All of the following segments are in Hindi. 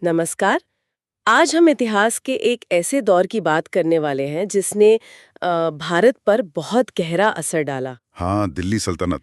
नमस्कार। आज हम इतिहास के एक ऐसे दौर की बात करने वाले हैं जिसने भारत पर बहुत गहरा असर डाला। हाँ, दिल्ली सल्तनत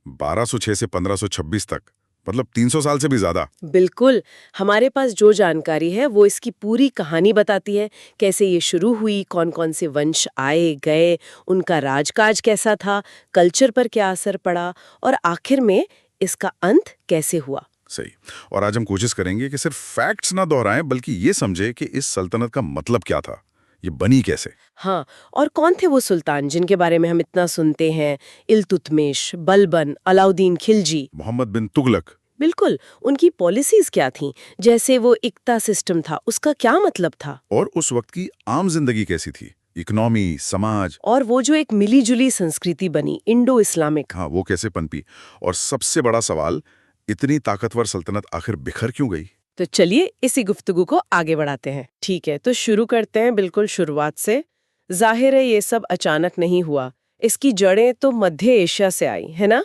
1206 से 1526 तक, मतलब 300 साल से भी ज्यादा। बिल्कुल। हमारे पास जो जानकारी है वो इसकी पूरी कहानी बताती है। कैसे ये शुरू हुई, कौन-कौन से वंश आए गए, उनका राजकाज कैसा था, कल्चर पर क्या असर पड़ा और आखिर में इसका अंत कैसे हुआ। सही। और आज हम कोशिश करेंगे कि सिर्फ फैक्ट्स ना दोहराएं, बल्कि ये समझे कि इस सल्तनत का मतलब क्या था, ये बनी कैसे। हाँ, और कौन थे वो सुल्तान जिनके बारे में हम इतना सुनते हैं? इल्तुतमिश, बलबन, अलाउद्दीन खिलजी। मोहम्मद बिन तुगलक। बिल्कुल। उनकी पॉलिसीज क्या थीं? जैसे वो इक्ता सिस्टम था, उसका क्या मतलब था? और उस वक्त की आम जिंदगी कैसी थी, इकोनॉमी, समाज। और वो जो एक मिली-जुली संस्कृति बनी, इंडो इस्लामिक। हाँ, वो कैसे पनपी। और सबसे बड़ा सवाल, इतनी ताकतवर सल्तनत आखिर बिखर क्यों गई। तो चलिए इसी गुफ्तगू को आगे बढ़ाते हैं। ठीक है, तो शुरू करते हैं बिल्कुल शुरुआत से। जाहिर है ये सब अचानक नहीं हुआ। इसकी जड़ें तो मध्य एशिया से आई, है ना?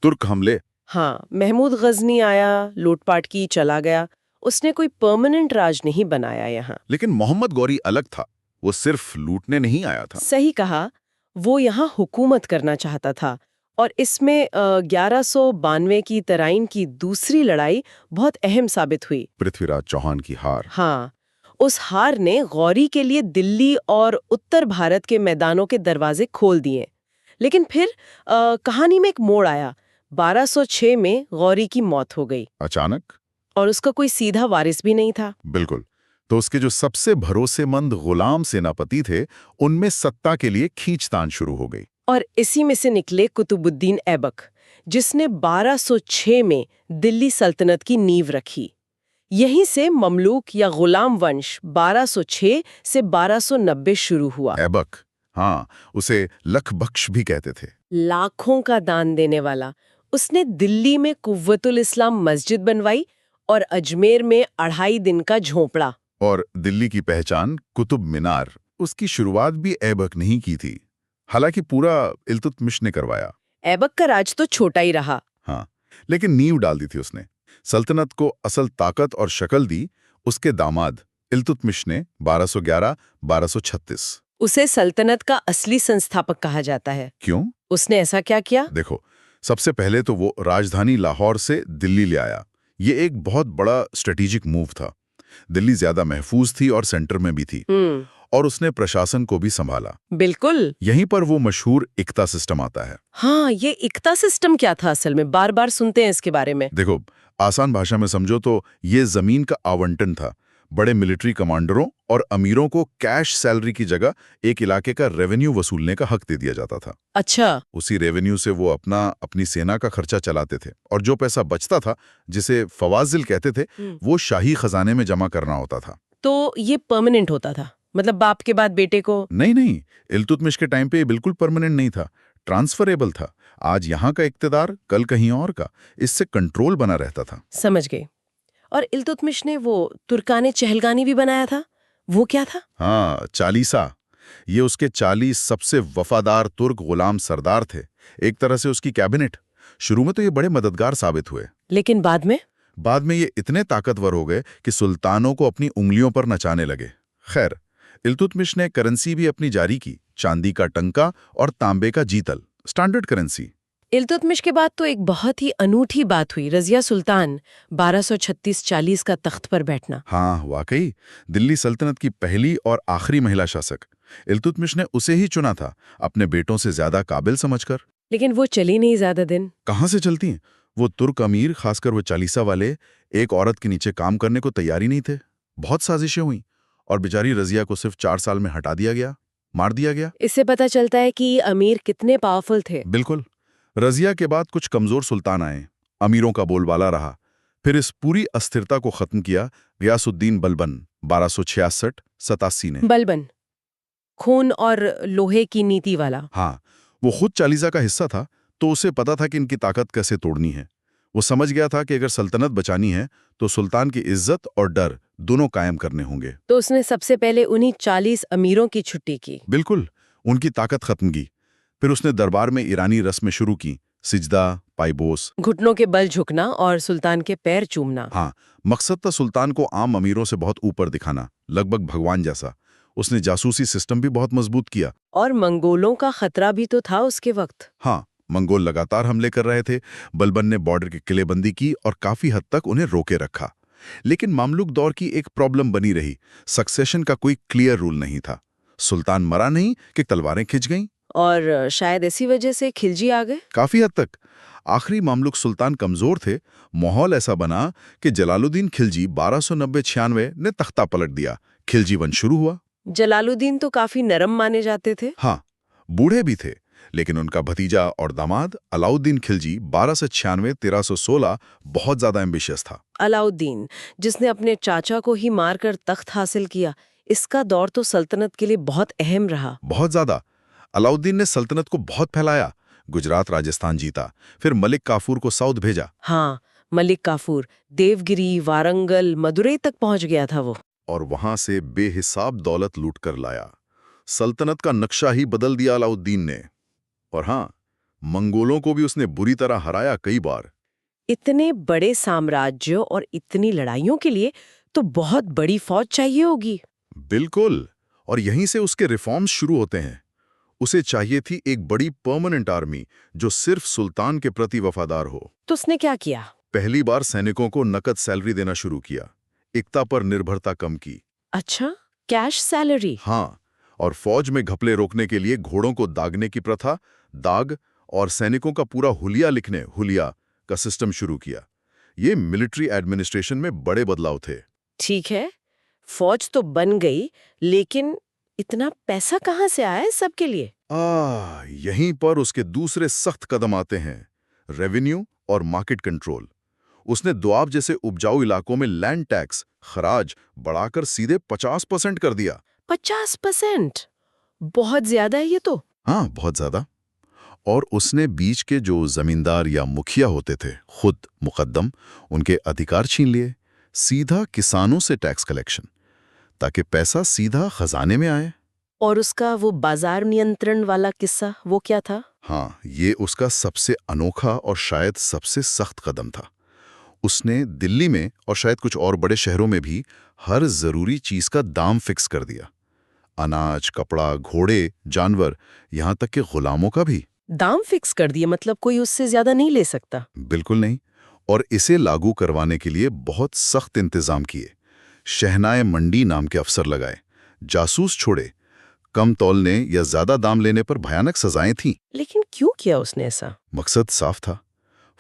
तुर्क हमले। हाँ, महमूद गजनी आया, लूटपाट की, चला गया। उसने कोई परमानेंट राज नहीं बनाया यहाँ। लेकिन मोहम्मद गौरी अलग था, वो सिर्फ लूटने नहीं आया था। सही कहा। वो यहाँ हुकूमत करना चाहता था। और इसमें 1192 की तराइन की दूसरी लड़ाई बहुत अहम साबित हुई। पृथ्वीराज चौहान की हार। हाँ, उस हार ने गौरी के लिए दिल्ली और उत्तर भारत के मैदानों के दरवाजे खोल दिए। लेकिन फिर कहानी में एक मोड़ आया। 1206 में गौरी की मौत हो गई अचानक। और उसका कोई सीधा वारिस भी नहीं था। बिल्कुल। तो उसके जो सबसे भरोसेमंद गुलाम सेनापति थे, उनमें सत्ता के लिए खींचतान शुरू हो गई। और इसी में से निकले कुतुबुद्दीन ऐबक, जिसने 1206 में दिल्ली सल्तनत की नींव रखी। यहीं से ममलूक या गुलाम वंश 1206 से 1290 शुरू हुआ। ऐबक, हाँ, उसे लखबख्श भी कहते थे। लाखों का दान देने वाला। उसने दिल्ली में कुव्वतुल इस्लाम मस्जिद बनवाई और अजमेर में 2.5 दिन का झोंपड़ा। और दिल्ली की पहचान कुतुब मीनार, उसकी शुरुआत भी ऐबक नहीं की थी। हालांकि पूरा इल्तुतमिश ने करवाया। ऐबक का राज तो छोटा ही रहा। हाँ, लेकिन नींव डाल दी थी उसने। सल्तनत को असल ताकत और शक्ल दी उसके दामाद इल्तुतमिश ने 1211-1236। उसे सल्तनत का असली संस्थापक कहा जाता है। क्यों? उसने ऐसा क्या किया? देखो, सबसे पहले तो वो राजधानी लाहौर से दिल्ली ले आया। ये एक बहुत बड़ा स्ट्रेटेजिक मूव था। दिल्ली ज्यादा महफूज थी और सेंटर में भी थी। और उसने प्रशासन को भी संभाला। बिल्कुल। यहीं पर वो मशहूर इक्ता सिस्टम आता है। हाँ, ये इक्ता सिस्टम क्या था असल में? बार बार सुनते हैं इसके बारे में। देखो, आसान भाषा में समझो तो ये जमीन का आवंटन था। बड़े मिलिट्री कमांडरों और अमीरों को कैश सैलरी की जगह एक इलाके का रेवेन्यू वसूलने का हक दे दिया जाता था। अच्छा। उसी रेवेन्यू से वो अपनी सेना का खर्चा चलाते थे। और जो पैसा बचता था, जिसे फवाजिल कहते थे, वो शाही खजाने में जमा करना होता था। तो ये परमानेंट होता था? मतलब बाप के बाद बेटे को? नहीं, इल्तुतमिश के टाइम पे ये बिल्कुल परमानेंट नहीं था, ट्रांसफरेबल था। आज यहाँ का इक्तदार, कल कहीं और का। इससे कंट्रोल बना रहता था। समझ गए। और इल्तुतमिश ने वो तुर्काने चहलगानी भी बनाया था, वो क्या था? हाँ, चालीसा। ये उसके 40 सबसे वफादार तुर्क गुलाम सरदार थे, एक तरह से उसकी कैबिनेट। शुरू में तो ये बड़े मददगार साबित हुए। लेकिन बाद में ये इतने ताकतवर हो गए कि सुल्तानों को अपनी उंगलियों पर नचाने लगे। खैर, इल्तुतमिश ने करेंसी भी अपनी जारी की, चांदी का टंका और तांबे का जीतल, स्टैंडर्ड करेंसी। इल्तुतमिश के बाद तो एक बहुत ही अनूठी बात हुई, रजिया सुल्तान 1236-40 का तख्त पर बैठना। हाँ, वाकई, दिल्ली सल्तनत की पहली और आखिरी महिला शासक। इल्तुतमिश ने उसे ही चुना था, अपने बेटों से ज्यादा काबिल समझकर। लेकिन वो चली नहीं ज्यादा दिन। कहाँ से चलती हैं? वो तुर्क अमीर, खासकर वो चालीसा वाले, एक औरत के नीचे काम करने को तैयार ही नहीं थे। बहुत साजिशें हुई और बेचारी रजिया को सिर्फ 4 साल में हटा दिया गया, मार दिया गया। इससे पता चलता है कि अमीर कितने पावरफुल थे। बिल्कुल। रजिया के बाद कुछ कमजोर सुल्तान आए, अमीरों का बोलबाला रहा। फिर इस पूरी अस्थिरता को खत्म किया गयासुद्दीन बलबन 1266-87 ने। बलबन, खून और लोहे की नीति वाला। हाँ, वो खुद चालीसा का हिस्सा था, तो उसे पता था कि इनकी ताकत कैसे तोड़नी है। वो समझ गया था कि अगर सल्तनत बचानी है तो सुल्तान की इज्जत और डर दोनों कायम करने होंगे। तो उसने सबसे पहले उन्हीं 40 अमीरों की छुट्टी की। बिल्कुल, उनकी ताकत खत्म की। फिर उसने दरबार में ईरानी रस्में शुरू की, सिजदा, पाइबोस। घुटनों के बल झुकना और सुल्तान के पैर चूमना। हाँ, मकसद था सुल्तान को आम अमीरों से बहुत ऊपर दिखाना, लगभग भगवान जैसा। उसने जासूसी सिस्टम भी बहुत मजबूत किया। और मंगोलों का खतरा भी तो था उसके वक्त। हाँ, मंगोल लगातार हमले कर रहे थे। बलबन ने बॉर्डर की किलेबंदी की और काफी हद तक उन्हें रोके रखा। लेकिन मामलुक दौर की एक प्रॉब्लम बनी रही, सक्सेशन का कोई क्लियर रूल नहीं था। सुल्तान मरा नहीं कि तलवारें खिंच गईं। और शायद इसी वजह से खिलजी आ गए। काफी हद तक। आखिरी मामलुक सुल्तान कमजोर थे। माहौल ऐसा बना कि जलालुद्दीन खिलजी 1290-96 ने तख्ता पलट दिया। खिलजी वंश शुरू हुआ। जलालुद्दीन तो काफी नरम माने जाते थे। हाँ, बूढ़े भी थे, लेकिन उनका भतीजा और दामाद अलाउद्दीन खिलजी 1296-1316 बहुत ज्यादा एम्बिशियस था। अलाउद्दीन, जिसने अपने चाचा को ही मारकर तख्त हासिल किया, इसका दौर तो सल्तनत के लिए बहुत अहम रहा। बहुत ज्यादा। अलाउद्दीन ने सल्तनत को बहुत फैलाया। गुजरात राजस्थान जीता, फिर मलिक काफूर को साउथ भेजा। हाँ, मलिक काफूर देवगिरी, वारंगल, मदुरई तक पहुंच गया था वो। और वहां से बेहिसाब दौलत लूट कर लाया। सल्तनत का नक्शा ही बदल दिया अलाउद्दीन ने। और हाँ, मंगोलों को भी उसने बुरी तरह हराया कई बार। इतने बड़े साम्राज्य और इतनी लड़ाइयों के लिए तो बहुत बड़ी फौज चाहिए होगी। बिल्कुल। और यहीं से उसके रिफॉर्म्स शुरू होते हैं। उसे चाहिए थी एक बड़ी परमानेंट आर्मी जो सिर्फ सुल्तान के प्रति वफादार हो। तो उसने क्या किया? पहली बार सैनिकों को नकद सैलरी देना शुरू किया, एकता पर निर्भरता कम की। अच्छा, कैश सैलरी? हाँ, और फौज में घपले रोकने के लिए घोड़ों को दागने की प्रथा, दाग, और सैनिकों का पूरा हुलिया लिखने, हुलिया का सिस्टम शुरू किया। ये मिलिट्री एडमिनिस्ट्रेशन में बड़े बदलाव थे। ठीक है, फौज तो बन गई, लेकिन इतना पैसा कहाँ से आया इस सब के लिए? यहीं पर उसके दूसरे सख्त कदम आते हैं, रेवेन्यू और मार्केट कंट्रोल। उसने दोआब जैसे उपजाऊ इलाकों में लैंड टैक्स, खराज बढ़ाकर सीधे 50% कर दिया। 50%? बहुत ज्यादा है ये तो। हाँ, बहुत ज्यादा। और उसने बीच के जो जमींदार या मुखिया होते थे, खुद मुकद्दम, उनके अधिकार छीन लिए। सीधा किसानों से टैक्स कलेक्शन, ताकि पैसा सीधा खजाने में आए। और उसका वो बाजार नियंत्रण वाला किस्सा, वो क्या था? हाँ, ये उसका सबसे अनोखा और शायद सबसे सख्त कदम था। उसने दिल्ली में और शायद कुछ और बड़े शहरों में भी हर जरूरी चीज का दाम फिक्स कर दिया। अनाज, कपड़ा, घोड़े, जानवर, यहां तक कि गुलामों का भी। दाम फिक्स कर दिए, मतलब कोई उससे ज्यादा नहीं ले सकता? बिल्कुल नहीं। और इसे लागू करवाने के लिए बहुत सख्त इंतजाम किए। शहनाए मंडी नाम के अफसर लगाए, जासूस छोड़े, कम तौलने या ज्यादा दाम लेने पर भयानक सजाएं थीं। लेकिन क्यों किया उसने ऐसा? मकसद साफ था,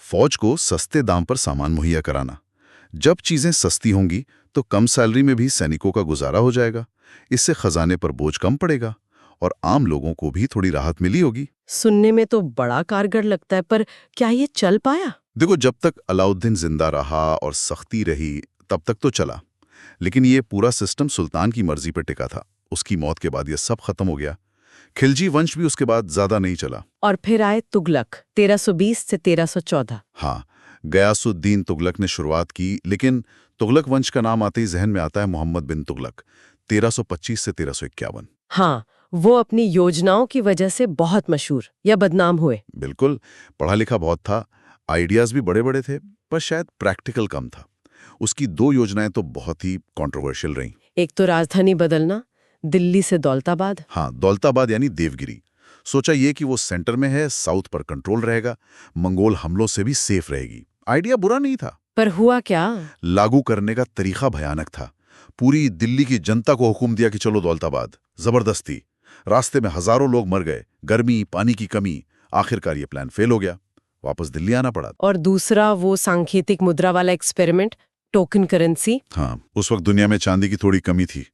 फौज को सस्ते दाम पर सामान मुहैया कराना। जब चीजें सस्ती होंगी तो कम सैलरी में भी सैनिकों का गुजारा हो जाएगा। इससे खजाने पर बोझ कम पड़ेगा और आम लोगों को भी थोड़ी राहत मिली होगी। सुनने में तो बड़ा कारगर लगता है, पर क्या ये चल पाया? देखो, जब तक अलाउद्दीन जिंदा रहा और सख्ती रही तब तक तो चला, लेकिन ये पूरा सिस्टम सुल्तान की मर्जी पर टिका था। उसकी मौत के बाद ये सब खत्म हो गया। खिलजी वंश भी उसके बाद ज्यादा नहीं चला। और फिर आए तुगलक, 1320 से 1314। हाँ, गयासुद्दीन तुगलक ने शुरुआत की, लेकिन तुगलक वंश का नाम आते ही जहन में आता है मोहम्मद बिन तुगलक, 1325 से 1351। हाँ, वो अपनी योजनाओं की वजह से बहुत मशहूर या बदनाम हुए। बिल्कुल, पढ़ा लिखा बहुत था, आइडियाज भी बड़े बड़े थे, पर शायद प्रैक्टिकल कम था। उसकी 2 योजनाएं तो बहुत ही कंट्रोवर्शियल रहीं। एक तो राजधानी बदलना, दिल्ली से दौलताबाद। हाँ, दौलताबाद यानी देवगिरी। सोचा ये कि वो सेंटर में है, साउथ पर कंट्रोल रहेगा, मंगोल हमलों से भी सेफ रहेगी। आइडिया बुरा नहीं था, पर हुआ क्या? लागू करने का तरीका भयानक था। पूरी दिल्ली की जनता को हुक्म दिया कि चलो दौलताबाद, जबरदस्ती। रास्ते में हजारों लोग मर गए, गर्मी, पानी की कमी। आखिरकार ये प्लान फेल हो गया, वापस दिल्ली आना पड़ा। और दूसरा वो सांकेतिक मुद्रा वाला एक्सपेरिमेंट, टोकन करेंसी। हाँ, उस वक्त दुनिया में चांदी की थोड़ी कमी थी,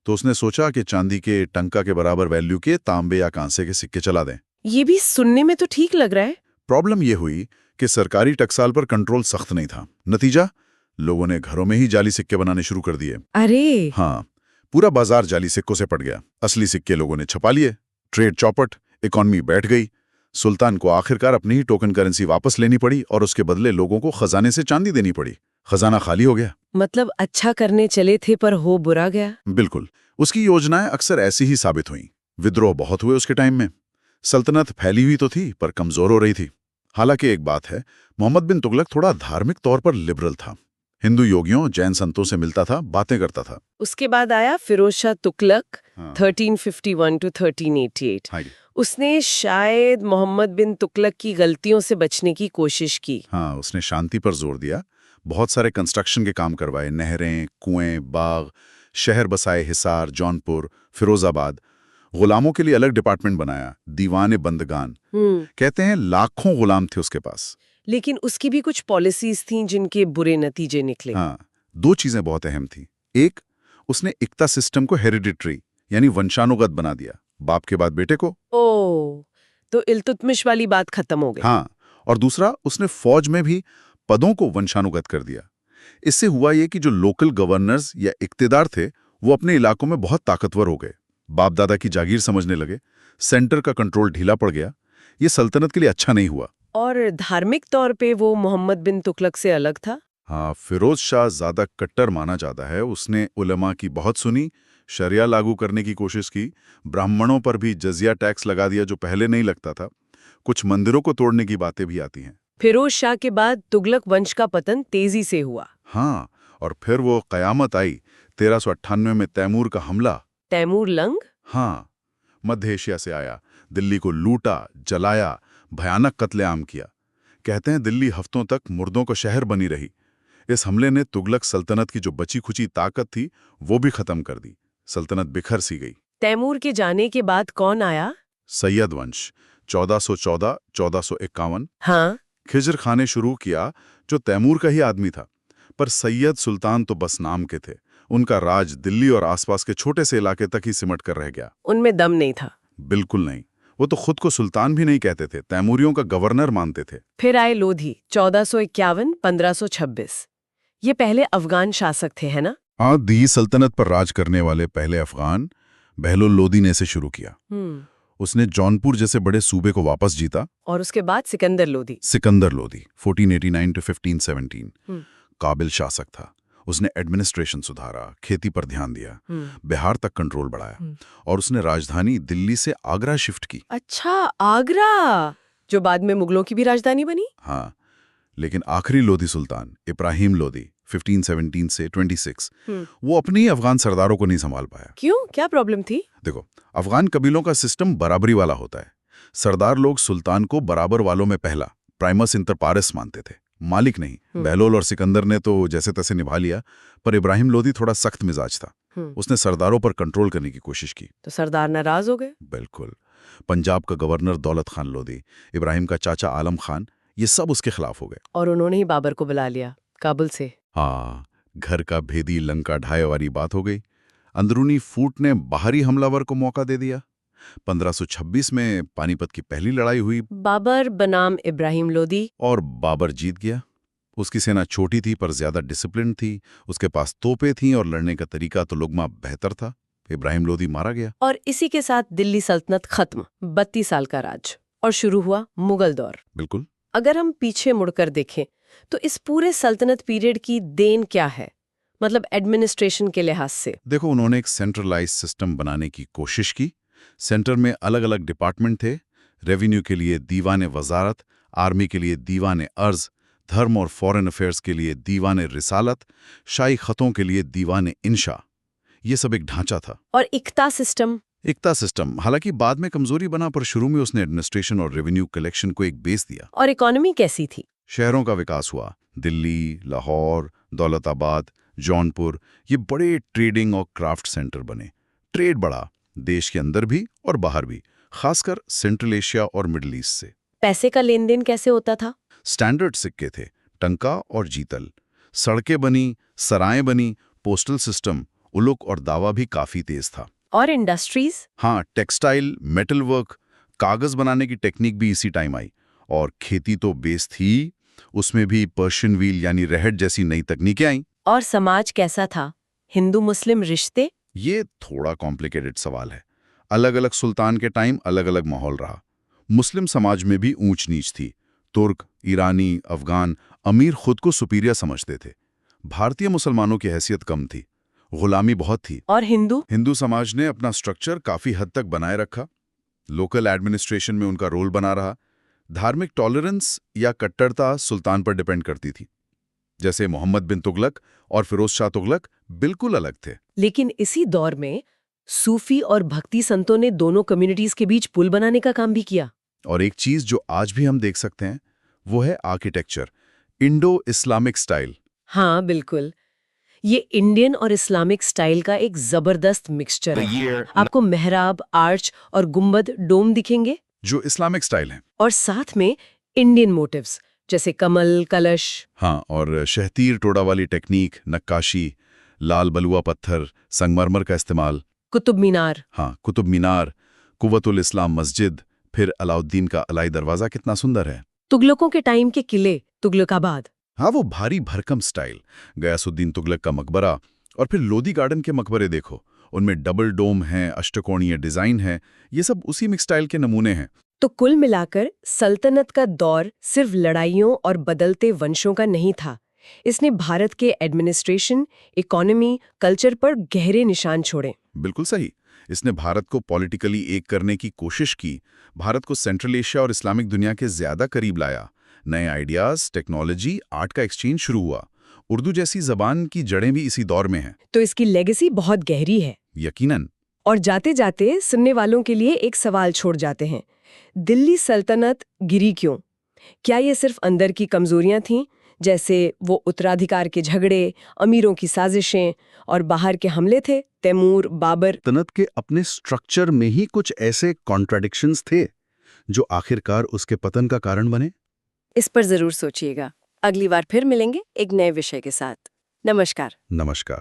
तो उसने सोचा कि चांदी के टंका के बराबर वैल्यू के तांबे या कांसे के सिक्के चला दें। ये भी सुनने में तो ठीक लग रहा है। प्रॉब्लम ये हुई कि सरकारी टकसाल पर कंट्रोल सख्त नहीं था। नतीजा, लोगों ने घरों में ही जाली सिक्के बनाने शुरू कर दिए। अरे! हाँ, पूरा बाजार जाली सिक्कों से पट गया। असली सिक्के लोगों ने छपा लिए, ट्रेड चौपट, इकॉनमी बैठ गई। सुल्तान को आखिरकार अपनी ही टोकन करेंसी वापस लेनी पड़ी और उसके बदले लोगों को खजाने से चांदी देनी पड़ी। खजाना खाली हो गया। मतलब अच्छा करने चले थे पर हो बुरा गया। बिल्कुल। उसकी योजनाएं अक्सर ऐसी ही साबित हुईं। विद्रोह बहुत हुए उसके टाइम में। सल्तनत फैली हुई तो थी पर कमजोर हो रही थी। हालांकि एक बात है, मोहम्मद बिन तुगलक थोड़ा धार्मिक तौर पर लिबरल था। हिंदू योगियों, जैन संतों से मिलता था, बातें करता था। उसके बाद आया फिरोज शाह तुगलक, हाँ। 1351 टू 1388। हाँ जी। उसने शायद मोहम्मद बिन तुगलक की गलतियों से बचने की कोशिश की। हाँ, उसने शांति पर जोर दिया। बहुत सारे कंस्ट्रक्शन के काम करवाए, नहरें, कुएं, बाग, शहर बसाए, हिसार, जौनपुर, फिरोजाबाद। गुलामों के लिए अलग डिपार्टमेंट बनाया, दीवाने बंदगान। कहते हैं लाखों गुलाम थे उसके पास। लेकिन उसकी भी कुछ पॉलिसीज थीं जिनके बुरे नतीजे निकले। हाँ, दो चीजें बहुत अहम थी। एक, उसने इक्ता सिस्टम को हेरिडिटरी यानी वंशानुगत बना दिया, बाप के बाद बेटे को। ओह, तो इल्तुतमिश वाली बात खत्म हो गई। हाँ, और दूसरा, उसने फौज में भी पदों को वंशानुगत कर दिया। इससे हुआ ये कि जो लोकल गवर्नर्स या इक्तेदार थे, वो अपने इलाकों में बहुत ताकतवर हो गए, बाप दादा की जागीर समझने लगे, सेंटर का कंट्रोल ढीला पड़ गया। ये सल्तनत के लिए अच्छा नहीं हुआ। और धार्मिक तौर पे वो मोहम्मद बिन तुगलक से अलग था। हाँ, फिरोज शाह ज्यादा कट्टर माना जाता है। उसने उलमा की बहुत सुनी, शरिया लागू करने की कोशिश की, ब्राह्मणों पर भी जजिया टैक्स लगा दिया जो पहले नहीं लगता था। कुछ मंदिरों को तोड़ने की बातें भी आती हैं। फिरोज शाह के बाद तुगलक वंश का पतन तेजी से हुआ। हाँ, और फिर वो कयामत आई, 1398 में तैमूर का हमला। तैमूर लंग? हाँ, मध्य एशिया से आया, दिल्ली को लूटा, जलाया, भयानक कत्लेआम किया। कहते हैं दिल्ली हफ्तों तक मुर्दों का शहर बनी रही। इस हमले ने तुगलक सल्तनत की जो बची खुची ताकत थी, वो भी खत्म कर दी। सल्तनत बिखर सी गई। तैमूर के जाने के बाद कौन आया? सैयद वंश, 1414-1451। हाँ। खिज्र खां ने शुरू किया, जो तैमूर का ही आदमी था। पर सैयद सुल्तान तो बस नाम के थे। उनका राज दिल्ली और आसपास के छोटे से इलाके तक ही सिमट कर रह गया। उनमें दम नहीं था। बिल्कुल नहीं। वो तो खुद को सुल्तान भी नहीं कहते थे, तैमूरियों का गवर्नर मानते थे। फिर आए लोधी, 1451-1526। ये पहले अफगान शासक थे, है ना? हाँ, दिल्ली सल्तनत पर राज करने वाले पहले अफगान बहलोल लोदी ने इसे शुरू किया। उसने जौनपुर जैसे बड़े सूबे को वापस जीता। और उसके बाद सिकंदर लोधी। सिकंदर लोदी 1489 to 1517 काबिल शासक था। उसने एडमिनिस्ट्रेशन सुधारा, खेती पर ध्यान दिया, बिहार तक कंट्रोल बढ़ाया, और उसने राजधानी दिल्ली से आगरा शिफ्ट की। अच्छा, आगरा, जो बाद में मुगलों की भी राजधानी बनी। हाँ, लेकिन आखिरी लोधी सुल्तान इब्राहिम लोदी 1517 से 26, वो अपने ही अफगान सरदारों को नहीं संभाल पाया। क्यों? क्या प्रॉब्लम थी? देखो, अफगान कबीलों का सिस्टम बराबरी वाला होता है। सरदार लोग सुल्तान को बराबर वालों में पहला, प्राइमस इंटर पारिस मानते थे, मालिक नहीं। बहलोल और सिकंदर ने तो जैसे तैसे निभा लिया, पर इब्राहिम लोदी थोड़ा सख्त मिजाज था। उसने सरदारों पर कंट्रोल करने की कोशिश की। तो सरदार नाराज हो गए। बिल्कुल। पंजाब का गवर्नर दौलत खान लोदी, इब्राहिम का चाचा आलम खान, ये सब उसके खिलाफ हो गए। और उन्होंने ही बाबर को बुला लिया काबुल से। हाँ, घर का भेदी लंका ढाए वाली बात हो गई। अंदरूनी फूट ने बाहरी हमलावर को मौका दे दिया। 1526 में पानीपत की पहली लड़ाई हुई। बाबर बनाम इब्राहिम लोदी। और बाबर जीत गया। उसकी सेना छोटी थी पर ज्यादा डिसिप्लिन थी। उसके पास तोपें थीं और लड़ने का तरीका तो लुगमा बेहतर था। इब्राहिम लोदी मारा गया। और इसी के साथ दिल्ली सल्तनत खत्म। 32 साल का राज। और शुरू हुआ मुगल दौर। बिल्कुल। अगर हम पीछे मुड़कर देखें तो इस पूरे सल्तनत पीरियड की देन क्या है, मतलब एडमिनिस्ट्रेशन के लिहाज से? देखो, उन्होंने एक सेंट्रलाइज सिस्टम बनाने की कोशिश की। सेंटर में अलग अलग डिपार्टमेंट थे। रेवेन्यू के लिए दीवाने वजारत, आर्मी के लिए दीवाने अर्ज, धर्म और फॉरेन अफेयर्स के लिए दीवाने रिसालत, शाही खतों के लिए दीवाने इंशा। ये सब एक ढांचा था। और इक्ता सिस्टम? इक्ता सिस्टम हालांकि बाद में कमजोरी बना, पर शुरू में उसने एडमिनिस्ट्रेशन और रेवेन्यू कलेक्शन को एक बेस दिया। और इकोनॉमी कैसी थी? शहरों का विकास हुआ। दिल्ली, लाहौर, दौलताबाद, जौनपुर, ये बड़े ट्रेडिंग और क्राफ्ट सेंटर बने। ट्रेड बढ़ा, देश के अंदर भी और बाहर भी, खासकर सेंट्रल एशिया और मिडिल ईस्ट से। पैसे का लेन देन कैसे होता था? स्टैंडर्ड सिक्के थे, टंका और जीतल। सड़कें बनी, सराएं बनी, पोस्टल सिस्टम, उलुक और दावा भी काफी तेज था। और इंडस्ट्रीज? हाँ, टेक्सटाइल, मेटल वर्क, कागज बनाने की टेक्निक भी इसी टाइम आई। और खेती तो बेस थी, उसमें भी पर्शियन व्हील यानी रहट जैसी नई तकनीकें आईं। और समाज कैसा था? हिंदू मुस्लिम रिश्ते? ये थोड़ा कॉम्प्लिकेटेड सवाल है। अलग अलग सुल्तान के टाइम अलग अलग माहौल रहा। मुस्लिम समाज में भी ऊंच नीच थी। तुर्क, ईरानी, अफगान अमीर खुद को सुपीरियर समझते थे। भारतीय मुसलमानों की हैसियत कम थी, गुलामी बहुत थी। और हिंदू समाज ने अपना स्ट्रक्चर काफी हद तक बनाए रखा। लोकल एडमिनिस्ट्रेशन में उनका रोल बना रहा। धार्मिक टॉलरेंस या कट्टरता सुल्तान पर डिपेंड करती थी। जैसे मोहम्मद बिन तुगलक और फिरोज शाह तुगलक बिल्कुल अलग थे। लेकिन इसी दौर में सूफी और भक्ति संतों ने दोनों कम्युनिटीज के बीच पुल बनाने का काम भी किया। और एक चीज जो आज भी हम देख सकते हैं वो है आर्किटेक्चर, इंडो इस्लामिक स्टाइल। हाँ बिल्कुल, ये इंडियन और इस्लामिक स्टाइल का एक जबरदस्त मिक्सचर है। आपको मेहराब, आर्च और गुंबद, डोम दिखेंगे जो इस्लामिक स्टाइल है। और साथ में इंडियन मोटिव्स जैसे कमल, कलश। हाँ, और शहतीर टोड़ा वाली टेक्निक, नक्काशी, लाल बलुआ पत्थर, संगमरमर का इस्तेमाल। कुतुब मीनार। हाँ, कुतुब मीनार, कुव्वतुल इस्लाम मस्जिद, फिर अलाउद्दीन का अलाई दरवाजा कितना सुंदर है। तुगलकों के टाइम के किले, तुगलकाबाद। हाँ, वो भारी भरकम स्टाइल, गयासुद्दीन तुगलक का मकबरा, और फिर लोधी गार्डन के मकबरे देखो, उनमें डबल डोम हैं, अष्टकोणीय डिजाइन है, ये सब उसी मिक्स स्टाइल के नमूने हैं। तो कुल मिलाकर सल्तनत का दौर सिर्फ लड़ाइयों और बदलते वंशों का नहीं था। इसने भारत के एडमिनिस्ट्रेशन, इकोनॉमी, कल्चर पर गहरे निशान छोड़े। बिल्कुल सही। इसने भारत को पॉलिटिकली एक करने की कोशिश की, भारत को सेंट्रल एशिया और इस्लामिक दुनिया के ज्यादा करीब लाया। नए आइडियाज, टेक्नोलॉजी, आर्ट का एक्सचेंज शुरू हुआ। उर्दू जैसी जबान की जड़ें भी इसी दौर में हैं। तो इसकी लेगेसी बहुत गहरी है। यकीनन। और जाते जाते सुनने वालों के लिए एक सवाल छोड़ जाते हैं, दिल्ली सल्तनत गिरी क्यों? क्या ये सिर्फ अंदर की कमजोरियां थीं, जैसे वो उत्तराधिकार के झगड़े, अमीरों की साजिशें, और बाहर के हमले थे, तैमूर, बाबर? सल्तनत के अपने स्ट्रक्चर में ही कुछ ऐसे कॉन्ट्राडिक्शंस थे जो आखिरकार उसके पतन का कारण बने। इस पर जरूर सोचिएगा। अगली बार फिर मिलेंगे एक नए विषय के साथ। नमस्कार। नमस्कार।